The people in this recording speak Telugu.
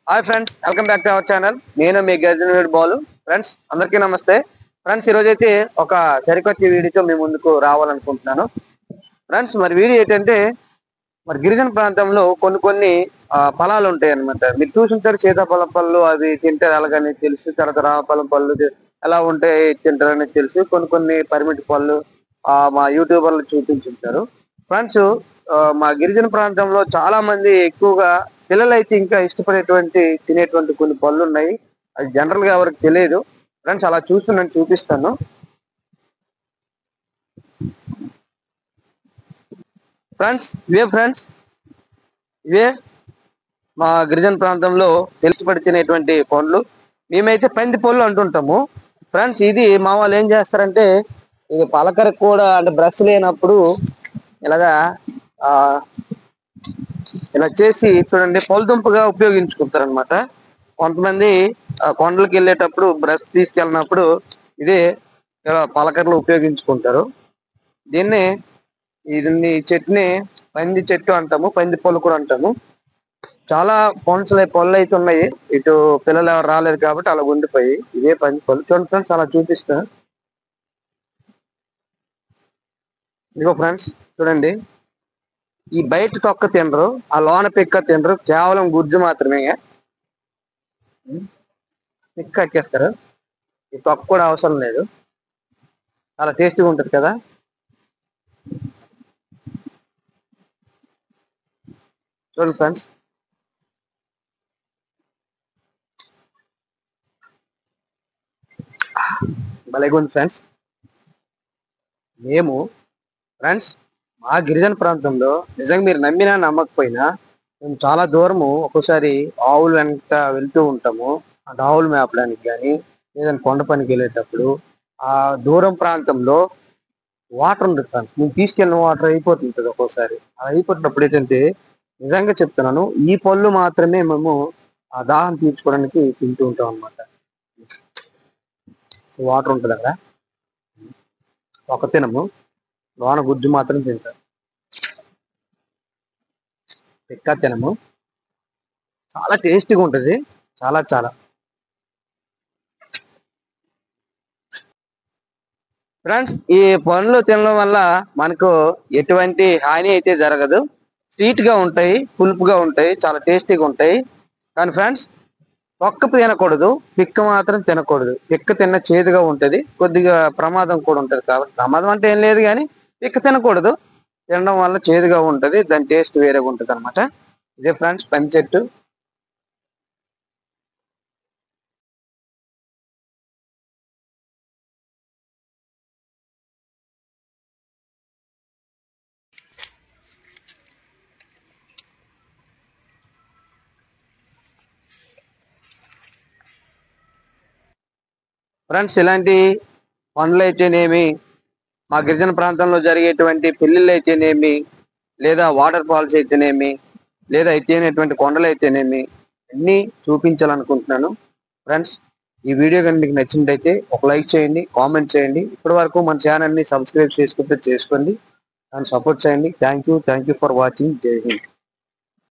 Hi friends, welcome back to our channel. నేను మీ గజనవేడ్ బాలు. ఫ్రెండ్స్ అందరికీ నమస్తే. ఫ్రెండ్స్ ఈరోజైతే ఒక సరికొత్త వీడియోతో మీ ముందుకు రావాలనుకుంటున్నాను. ఫ్రెండ్స్ మరి వీడియో ఏంటంటే మరి గిరిజన ప్రాంతంలో కొన్ని ఫలాలు ఉంటాయి అన్నమాట. మీరు చూసుంటారు సీతాఫలం పళ్ళు, అవి తింటారు అలాగని తెలుసు. తర్వాత రామఫలం పళ్ళు ఎలా ఉంటాయి తింటారని తెలుసు. కొన్ని పరిమితి పళ్ళు మా యూట్యూబర్లు చూపించుంటారు. ఫ్రెండ్స్ మా గిరిజన ప్రాంతంలో చాలా మంది ఎక్కువగా పిల్లలు అయితే ఇంకా ఇష్టపడేటువంటి తినేటువంటి కొన్ని పళ్ళు ఉన్నాయి. అది జనరల్ గా ఎవరికి తెలియదు. ఫ్రెండ్స్ అలా చూస్తున్నాను, చూపిస్తాను. ఫ్రెండ్స్ ఇవే మా గిరిజన ప్రాంతంలో తెలిసిపడి తినేటువంటి పండ్లు. మేమైతే పంది పళ్ళు అంటుంటాము. ఫ్రెండ్స్ ఇది మా వాళ్ళు ఏం చేస్తారంటే, ఇది పలకరకు కూడా అంటే బ్రష్ లేనప్పుడు ఇలాగా ఇలా చేసి చూడండి పళ్ళు దుంపగా ఉపయోగించుకుంటారు అనమాట. కొంతమంది కొండలకు వెళ్ళేటప్పుడు బ్రష్ తీసుకెళ్ళినప్పుడు ఇదే పలకర్లు ఉపయోగించుకుంటారు. దీన్ని చెట్టుని పంది చెట్టు అంటాము, పంది పళ్ళు కూడా అంటాము. చాలా పళ్ళు అయితే ఉన్నాయి. ఇటు పిల్లలు ఎవరు రాలేదు కాబట్టి అలా ఉండిపోయి ఇదే పంది పళ్ళు. చూడండి ఫ్రెండ్స్, అలా చూపిస్తా. ఇదిగో ఫ్రెండ్స్ చూడండి, ఈ బయట తొక్క తినరు, ఆ లోన పిక్క తినరు, కేవలం గుజ్జు మాత్రమే పిక్క ఎక్కేస్తారు. ఈ తొక్క కూడా అవసరం లేదు. చాలా టేస్టీగా ఉంటుంది కదా. చూడండి ఫ్రెండ్స్, భలేగా ఉంది ఫ్రెండ్స్. మేము ఫ్రెండ్స్ మా గిరిజన ప్రాంతంలో నిజంగా మీరు నమ్మినా నమ్మకపోయినా మేము చాలా దూరము ఒక్కోసారి ఆవులు వెంట వెళ్తూ ఉంటాము. అంటే ఆవులు మేపడానికి కానీ ఏదైనా కొండ పనికి వెళ్ళేటప్పుడు ఆ దూరం ప్రాంతంలో వాటర్ ఉంటుంది ఫ్రెండ్స్. మేము తీసుకెళ్ళిన వాటర్ అయిపోతుంటుంది ఒక్కోసారి. అలా అయిపోతున్నప్పుడు ఏంటంటే నిజంగా చెప్తున్నాను, ఈ పళ్ళు మాత్రమే మేము ఆ దాహం తీర్చుకోవడానికి తింటూ ఉంటాం అనమాట. వాటర్ ఉంటుంది అక్కడ, ఒక తినము, లోన గుజ్జు మాత్రం తింటాం, పిక్క తినము. చాలా టేస్టీగా ఉంటుంది, చాలా చాలా. ఫ్రెండ్స్ ఈ పండ్లు తినడం వల్ల మనకు ఎటువంటి హాని అయితే జరగదు. స్వీట్ గా ఉంటాయి, పులుపుగా ఉంటాయి, చాలా టేస్టీగా ఉంటాయి. కానీ ఫ్రెండ్స్ తొక్క తినకూడదు, పిక్క మాత్రం తినకూడదు. పిక్క తిన్న చేదుగా ఉంటది, కొద్దిగా ప్రమాదం కూడా ఉంటది. కాబట్టి ప్రమాదం అంటే ఏం లేదు, కానీ పిక్క తినకూడదు. తినడం వల్ల చేదుగా ఉంటది, దాని టేస్ట్ వేరేగా ఉంటది అనమాట. ఇదే ఫ్రెండ్స్ పంది చెట్టు. ఫ్రెండ్స్ ఇలాంటి పండ్లు అయితేనేమి, మా గిరిజన ప్రాంతంలో జరిగేటువంటి పెళ్లిళ్ళు అయితేనేమి, లేదా వాటర్ ఫాల్స్ అయితేనేమి, లేదా అయితేనేటువంటి కొండలు అయితేనేమి అన్నీ చూపించాలనుకుంటున్నాను. ఫ్రెండ్స్ ఈ వీడియో కనుక మీకు నచ్చినట్టయితే ఒక లైక్ చేయండి, కామెంట్ చేయండి. ఇప్పటి వరకు మన ఛానల్ని సబ్స్క్రైబ్ చేసుకుంటే చేసుకోండి, దాన్ని సపోర్ట్ చేయండి. Thank you for watching. జై హింద్.